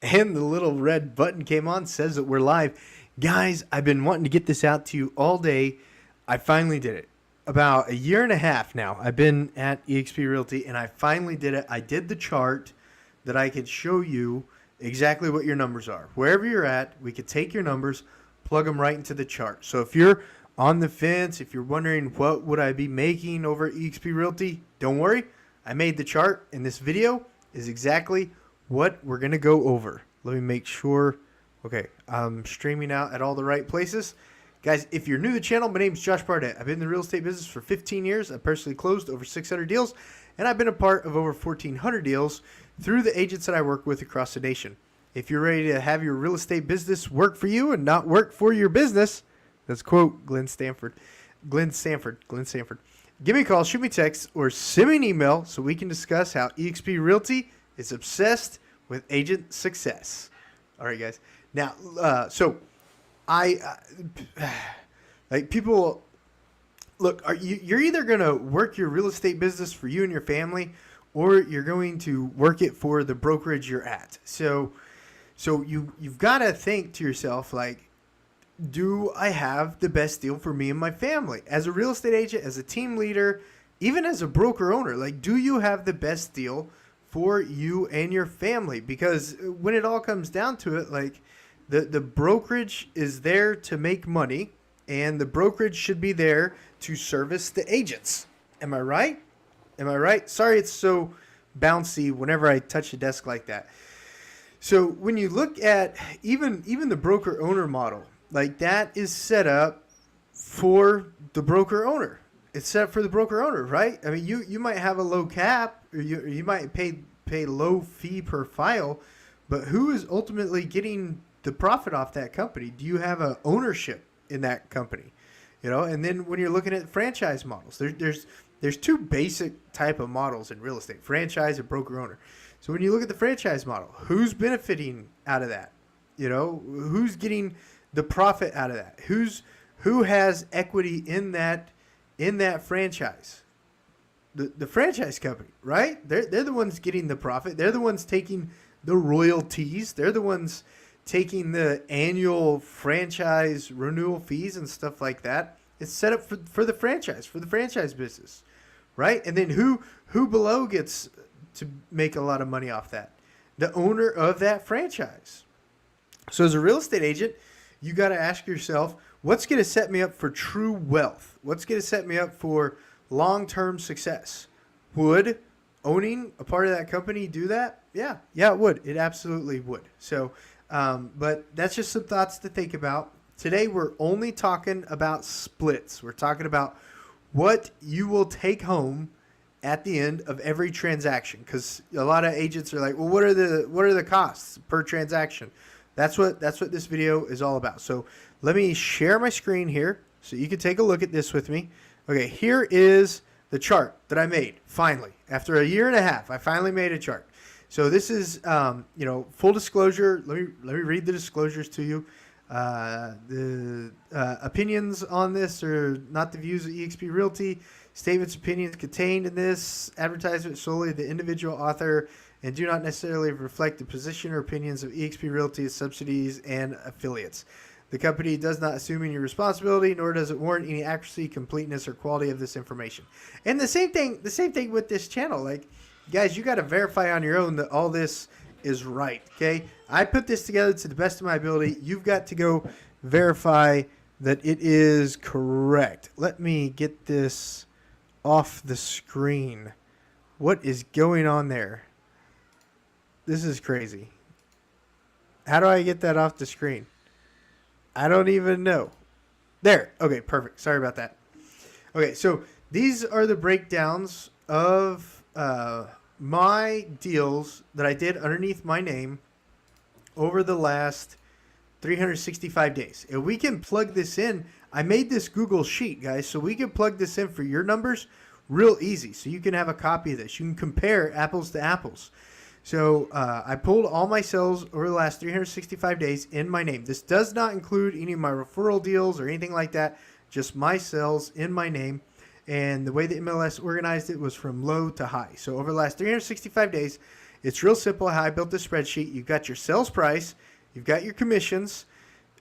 And the little red button came on, says that we're live. Guys, I've been wanting to get this out to you all day. I finally did it. About a year and a half now, I've been at eXp Realty, and I finally did it. I did the chart that I could show you exactly what your numbers are. Wherever you're at, we could take your numbers, plug them right into the chart. So if you're on the fence, if you're wondering what would I be making over at eXp Realty, don't worry. I made the chart, and this video is exactly what we're going to go over. Let me make sure. Okay, I'm streaming out at all the right places. Guys, if you're new to the channel, my name is Josh Barnett. I've been in the real estate business for 15 years. I've personally closed over 600 deals, and I've been a part of over 1,400 deals through the agents that I work with across the nation. If you're ready to have your real estate business work for you and not work for your business, let's quote Glenn Sanford. Give me a call, shoot me a text, or send me an email so we can discuss how eXp Realty is obsessed with agent success. All right, guys. Now, like people, look, you're either going to work your real estate business for you and your family, or you're going to work it for the brokerage you're at. So you've got to think to yourself, like, do I have the best deal for me and my family? As a real estate agent, as a team leader, even as a broker owner, like, do you have the best deal for you and your family? Because when it all comes down to it, like, the brokerage is there to make money, and the brokerage should be there to service the agents. Am I right? Am I right? Sorry, it's so bouncy whenever I touch a desk like that. So when you look at even the broker owner model, like, that is set up for the broker owner. It's set up for the broker owner, right? I mean, you might have a low cap, or you might pay low fee per file, but who is ultimately getting the profit off that company? Do you have a ownership in that company? You know, and then when you're looking at franchise models, there's two basic type of models in real estate: franchise and broker owner. So when you look at the franchise model, who's benefiting out of that? You know, who's getting the profit out of that? Who has equity in that franchise? The franchise company, right? They're the ones getting the profit. They're the ones taking the royalties. They're the ones taking the annual franchise renewal fees and stuff like that. It's set up for the franchise business, right? And then who below gets to make a lot of money off that? The owner of that franchise. So as a real estate agent, you got to ask yourself, what's going to set me up for true wealth? What's going to set me up for long-term success? Would owning a part of that company do that? Yeah, it would. It absolutely would. So, but that's just some thoughts to think about. Today, we're only talking about splits. We're talking about what you will take home at the end of every transaction, because a lot of agents are like, well, what are the costs per transaction? That's what this video is all about. So let me share my screen here so you can take a look at this with me. Okay, here is the chart that I made finally. After a year and a half, I finally made a chart. So this is, full disclosure. Let me read the disclosures to you. The opinions on this are not the views of eXp Realty. Statements, opinions contained in this advertisement solely the individual author and do not necessarily reflect the position or opinions of eXp Realty, subsidies, and affiliates. The company does not assume any responsibility, nor does it warrant any accuracy, completeness, or quality of this information. And the same thing with this channel. Like, guys, you got to verify on your own that all this is right. Okay, I put this together to the best of my ability. You've got to go verify that it is correct. Let me get this off the screen. What is going on there? This is crazy. How do I get that off the screen? I don't even know. There. Okay, perfect. Sorry about that. Okay, so these are the breakdowns of my deals that I did underneath my name over the last 365 days. And we can plug this in. I made this Google Sheet, guys, so we can plug this in for your numbers real easy. So you can have a copy of this. You can compare apples to apples. So I pulled all my sales over the last 365 days in my name. This does not include any of my referral deals or anything like that, just my sales in my name. And the way the MLS organized it was from low to high. So over the last 365 days, it's real simple how I built this spreadsheet. You've got your sales price, you've got your commissions.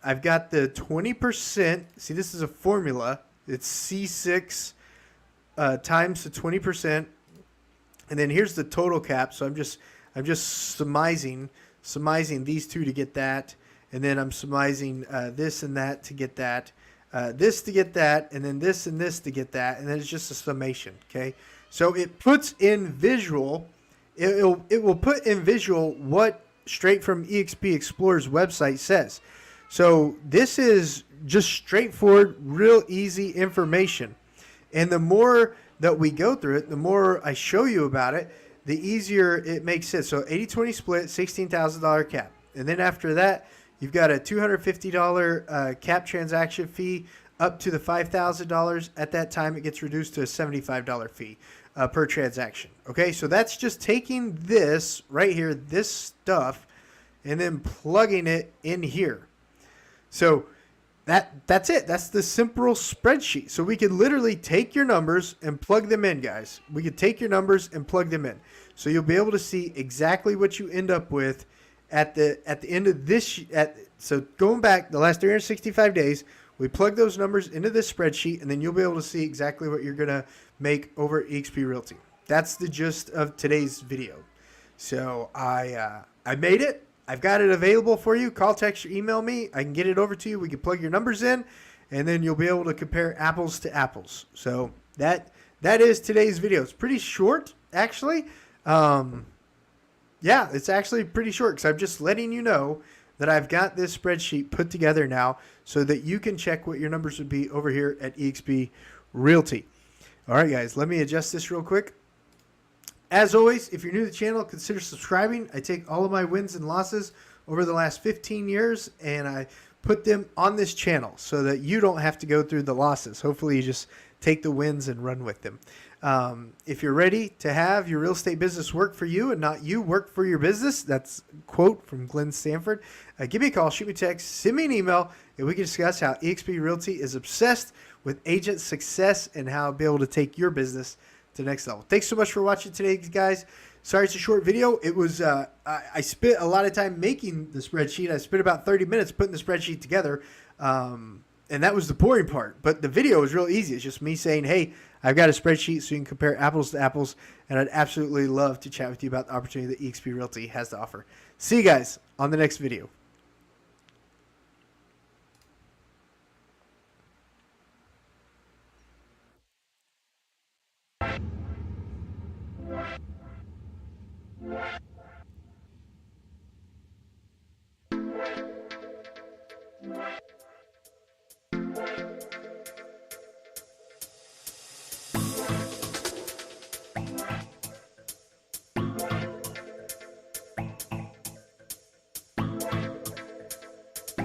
I've got the 20%. See, this is a formula. It's C6 times the 20%, and then here's the total cap. So I'm just surmising these two to get that, and then I'm surmising this and that to get that, this to get that, and then this and this to get that, and then it's just a summation. Okay, so it puts in visual. It will put in visual what straight from eXp Explorer's website says. So this is just straightforward, real easy information. And the more that we go through it, the more I show you about it, the easier it makes it. So 80-20 split, $16,000 cap. And then after that, you've got a $250 cap transaction fee up to the $5,000. At that time, it gets reduced to a $75 fee per transaction. Okay, so that's just taking this right here, this stuff, and then plugging it in here. So that's it. That's the simple spreadsheet. So we could literally take your numbers and plug them in, guys. We could take your numbers and plug them in. So you'll be able to see exactly what you end up with at the end of this. So going back the last 365 days, we plug those numbers into this spreadsheet, and then you'll be able to see exactly what you're going to make over at eXp Realty. That's the gist of today's video. So I made it. I've got it available for you. Call, text, or email me. I can get it over to you. We can plug your numbers in, and then you'll be able to compare apples to apples. So that is today's video. It's pretty short, actually. Yeah, it's actually pretty short because I'm just letting you know that I've got this spreadsheet put together now so that you can check what your numbers would be over here at eXp Realty. All right, guys, let me adjust this real quick. As always, if you're new to the channel, consider subscribing. I take all of my wins and losses over the last 15 years, and I put them on this channel so that you don't have to go through the losses. Hopefully, you just take the wins and run with them. If you're ready to have your real estate business work for you and not you work for your business, that's a quote from Glenn Stanford. Give me a call, shoot me a text, send me an email, and we can discuss how eXp Realty is obsessed with agent success and how to be able to take your business to the next level. Thanks so much for watching today, guys. Sorry it's a short video. It was I spent a lot of time making the spreadsheet. I spent about 30 minutes putting the spreadsheet together, and that was the boring part. But the video was real easy. It's just me saying, hey, I've got a spreadsheet so you can compare apples to apples, and I'd absolutely love to chat with you about the opportunity that eXp Realty has to offer. See you guys on the next video.